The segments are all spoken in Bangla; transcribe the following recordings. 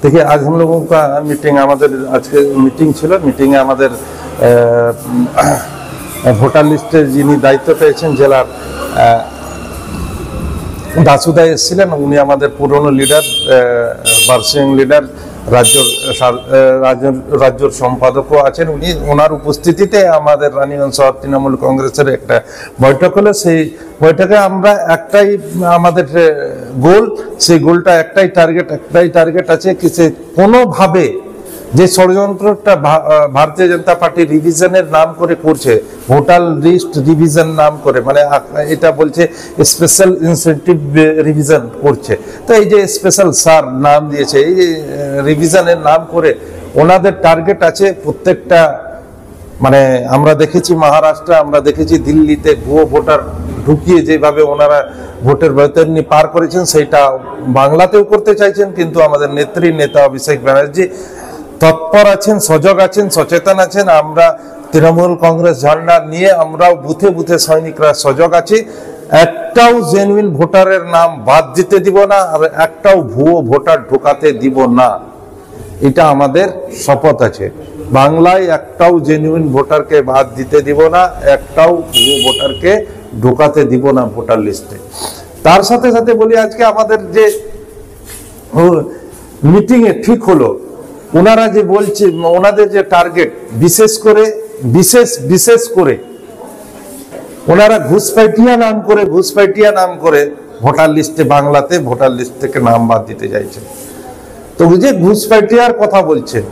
देखिए, आज हम लोगों का मीटिंग आज के मीटिंग छिलो। मीटिंग ভোটার লিস্টের যিনি দায়িত্ব পেয়েছেন জেলার দাসুদা এসেছিলেন। উনি আমাদের পুরনো লিডার, বার্সিং লিডার, রাজ্যের সম্পাদকও আছেন। উনি ওনার উপস্থিতিতে আমাদের রানীগঞ্জ শহর তৃণমূল কংগ্রেসের একটা বৈঠক হলো। সেই বৈঠকে আমরা একটাই আমাদের গোল, সেই গোলটা একটাই টার্গেট আছে কি সে কোনোভাবে যে ষড়যন্ত্রটা ভারতীয় জনতা পার্টি রিভিশনের নাম করে করছে, ভোটার লিস্ট রিভিশন নাম করে, মানে এটা বলছে স্পেশাল ইনসেন্টিভ রিভিশন করছে। তো এই যে স্পেশাল সার নাম দিয়েছে, এই যে রিভিশনের নাম করে ওনাদের টার্গেট আছে প্রত্যেকটা, মানে আমরা দেখেছি মহারাষ্ট্রে, আমরা দেখেছি দিল্লিতে ভুয়ো ভোটার ঢুকিয়ে যেভাবে ওনারা ভোটের বৈতরণী পার করেছেন, সেইটা বাংলাতেও করতে চাইছেন। কিন্তু আমাদের নেতা অভিষেক ব্যানার্জি তৎপর আছেন, সজাগ আছেন, সচেতন আছেন। আমরা তৃণমূল কংগ্রেস ঝান্ডা নিয়ে আমরাও বুথে বুথে সৈনিকরা সজাগ আছি। একটাও জেনুইন ভোটারের নাম বাদ দিতে দিব না, আর একটাও ভুয়ো ভোটার ঢোকাতে দিব না, এটা আমাদের শপথ আছে। বাংলায় একটাও জেনুইন ভোটারকে বাদ দিতে দিব না, একটাও ভুয়ো ভোটারকে ঢোকাতে দিব না ভোটার লিস্টে। তার সাথে সাথে বলি, আজকে আমাদের যে মিটিংয়ে ঠিক হলো, ওনারা যে বলছে ওনাদের যে টার্গেট, বিশেষ করে ওনারা ঘুষপেটিয়া নাম করে ভোটার লিস্টে, বাংলাতে ভোটার লিস্ট থেকে নাম বাদ দিতে চাইছে। তো যে ঘুষপেটিয়ার কথা বলছেন,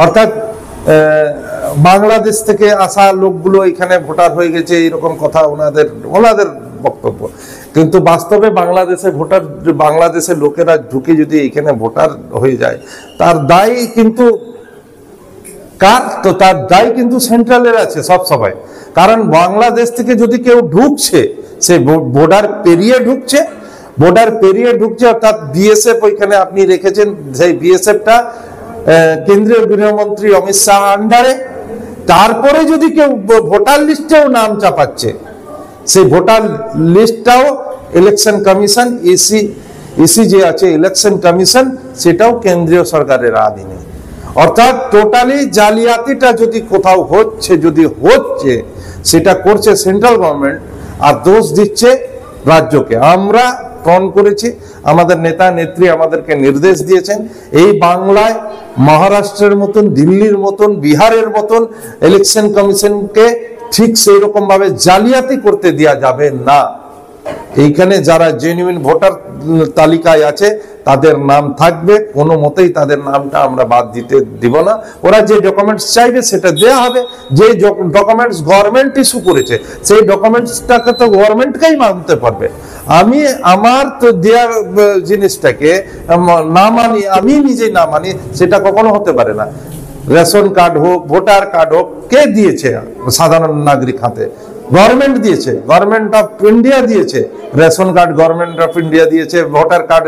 অর্থাৎ বাংলাদেশ থেকে আসা লোকগুলো এখানে ভোটার হয়ে গেছে, এরকম কথা ওনাদের বক্তব্য। কিন্তু বাস্তবে বাংলাদেশের লোকেরা ঢুকে যদি এখানে ভোটার হয়ে যায়, তার দায় কিন্তু কার? তো তার দায় কিন্তু সেন্ট্রালের আছে সব সময়। কারণ বাংলাদেশ থেকে যদি কেউ ঢুকছে, সে বর্ডার পেরিয়ে ঢুকছে, অর্থাৎ বিএসএফ ওইখানে আপনি রেখেছেন, সেই বিএসএফটা কেন্দ্রীয় গৃহমন্ত্রী অমিত শাহ আন্ডারে। তারপরে যদি কেউ ভোটার লিস্টেও নাম চাপাচ্ছে, সেই ভোটার লিস্টটাও ইলেকশন কমিশন, ইসি যে আছে ইলেকশন কমিশন, সেটাও কেন্দ্রীয় সরকারের আধীনে। অর্থাৎ টোটালি জালিয়াতিটা যদি কোথাও হচ্ছে, সেটা করছে সেন্ট্রাল গভর্নমেন্ট, আর দোষ দিচ্ছে রাজ্যকে। আমরা ফোন করেছি, আমাদের নেত্রী আমাদেরকে নির্দেশ দিয়েছেন, এই বাংলায় মহারাষ্ট্রের মতন, দিল্লির মতন, বিহারের মতন ইলেকশন কমিশনকে ঠিক সেই রকম ভাবে জালিয়াতি করতে দেওয়া যাবে না। এইখানে যারা জেনুইন ভোটার তালিকায় আছে তাদের নাম থাকবে, কোনো মতেই তাদের নামটা আমরা বাদ দিতে দিব না। ওরা যে ডকুমেন্টস চাইবে সেটা দেওয়া হবে। যে ডকুমেন্টস গভর্নমেন্ট ইস্যু করেছে, সেই ডকুমেন্টসটাকে তো গভর্নমেন্টকেই মানতে পারবে। আমি আমার তো দেওয়া জিনিসটাকে না মানি, আমি নিজেই না মানি, সেটা কখনো হতে পারে না। রেশন কার্ড হোক, ভোটার কার্ড হোক, কে দিয়েছে? সাধারণ নাগরিক হাতে গভর্নমেন্ট দিয়েছে, গভর্নমেন্ট অফ ইন্ডিয়া দিয়েছে। Ration card government of India দিয়েছে, voter card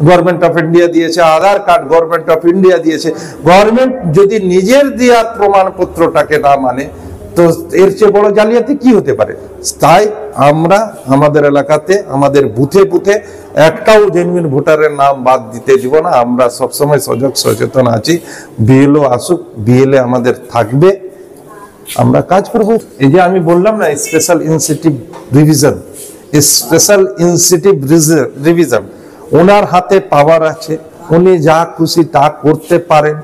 government of India দিয়েছে, Aadhaar card government of India দিয়েছে। গভর্নমেন্ট যদি নিজের দেওয়া প্রমাণপত্রটাকে না মানে, তো এর চেয়ে বড় জালিয়াতি কি হতে পারে? তাই আমরা আমাদের এলাকাতে, আমাদের বুথে বুথে একটাও জেনুইন ভোটারের নাম বাদ দিতে দিব না। আমরা সবসময় সচেতন আছি। বিএলও আসুক, বিএলএ আমাদের থাকবে, আমরা কাজ করব। এই যে আমি বললাম না, স্পেশাল রিভিশন, ওনার হাতে পাওয়ার আছে, উনি যা খুশি তা করতে পারেন।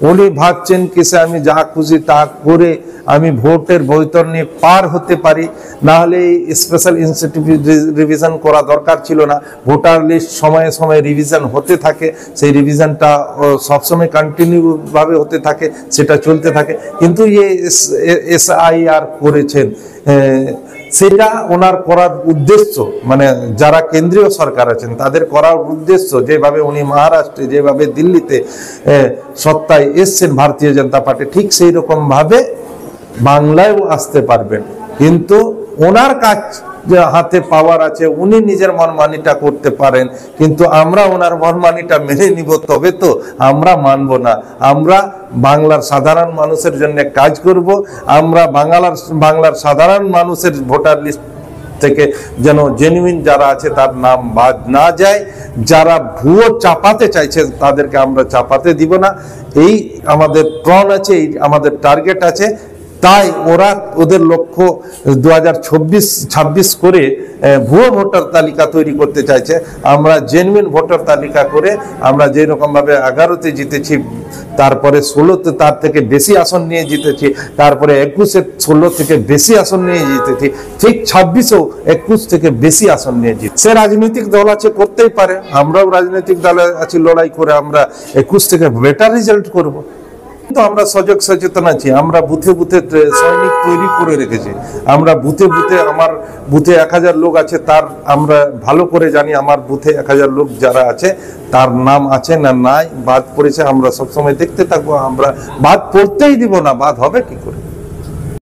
উনি ভাবছেন কিসে আমি যা খুশি তা করে আমি ভোটের বৈতরণী পার হতে পারি, না হলে স্পেশাল ইনসেন্টিভ রিভিশন করা দরকার ছিল না। ভোটার লিস্ট সময়ে সময়ে রিভিশন হতে থাকে, সেই রিভিশনটা সবসময় কন্টিনিউ ভাবে হতে থাকে, সেটা চলতে থাকে। কিন্তু এসআইআর করেছেন, সেটা ওনার করার উদ্দেশ্য, মানে যারা কেন্দ্রীয় সরকার আছেন তাদের করার উদ্দেশ্য, যেভাবে উনি মহারাষ্ট্রে, যেভাবে দিল্লিতে সত্তায় এসছেন ভারতীয় জনতা পার্টি, ঠিক সেই রকম ভাবে বাংলায়ও আসতে পারবেন। কিন্তু ওনার কাজ হাতে পাওয়ার আছে, উনি নিজের মনমানিটা করতে পারেন, কিন্তু আমরা ওনার মনমানিটা মেনে নিব, তবে তো আমরা মানব না। আমরা বাংলার সাধারণ মানুষের জন্য কাজ করব। আমরা বাংলার সাধারণ মানুষের ভোটার লিস্ট থেকে যেন জেনুইন যারা আছে তার নাম বাদ না যায়। যারা ভুয়ো চাপাতে চাইছে তাদেরকে আমরা চাপাতে দিব না, এই আমাদের প্রণ আছে, এই আমাদের টার্গেট আছে। তাই ওদের লক্ষ্য 2026 করে ভুয়ো ভোটার তালিকা তৈরি করতে চাইছে। আমরা জেনুইন ভোটার তালিকা করে আমরা যেরকম ভাবে 11তে জিতেছি, তারপরে 16তে তার থেকে বেশি আসন নিয়ে জিতেছি, তারপরে 21-এ 16 থেকে বেশি আসন নিয়ে জিতেছি, ঠিক 26-এও 21 থেকে বেশি আসন নিয়ে জিত। সে রাজনৈতিক দল আছে, করতেই পারে, আমরাও রাজনৈতিক দলে আছি, লড়াই করে আমরা 21 থেকে বেটার রেজাল্ট করব। কিন্তু আমরা সজাগ সচেতন আছি, আমরা বুথে বুথে সৈনিক তৈরি করে রেখেছি। আমরা বুথে বুথে, আমার বুথে 1000 লোক আছে, তার আমরা ভালো করে জানি আমার বুথে 1000 লোক যারা আছে তার নাম আছে না নাই, বাদ পড়েছে, আমরা সবসময় দেখতে থাকবো। আমরা বাদ পড়তেই দিব না, বাদ হবে কি করে।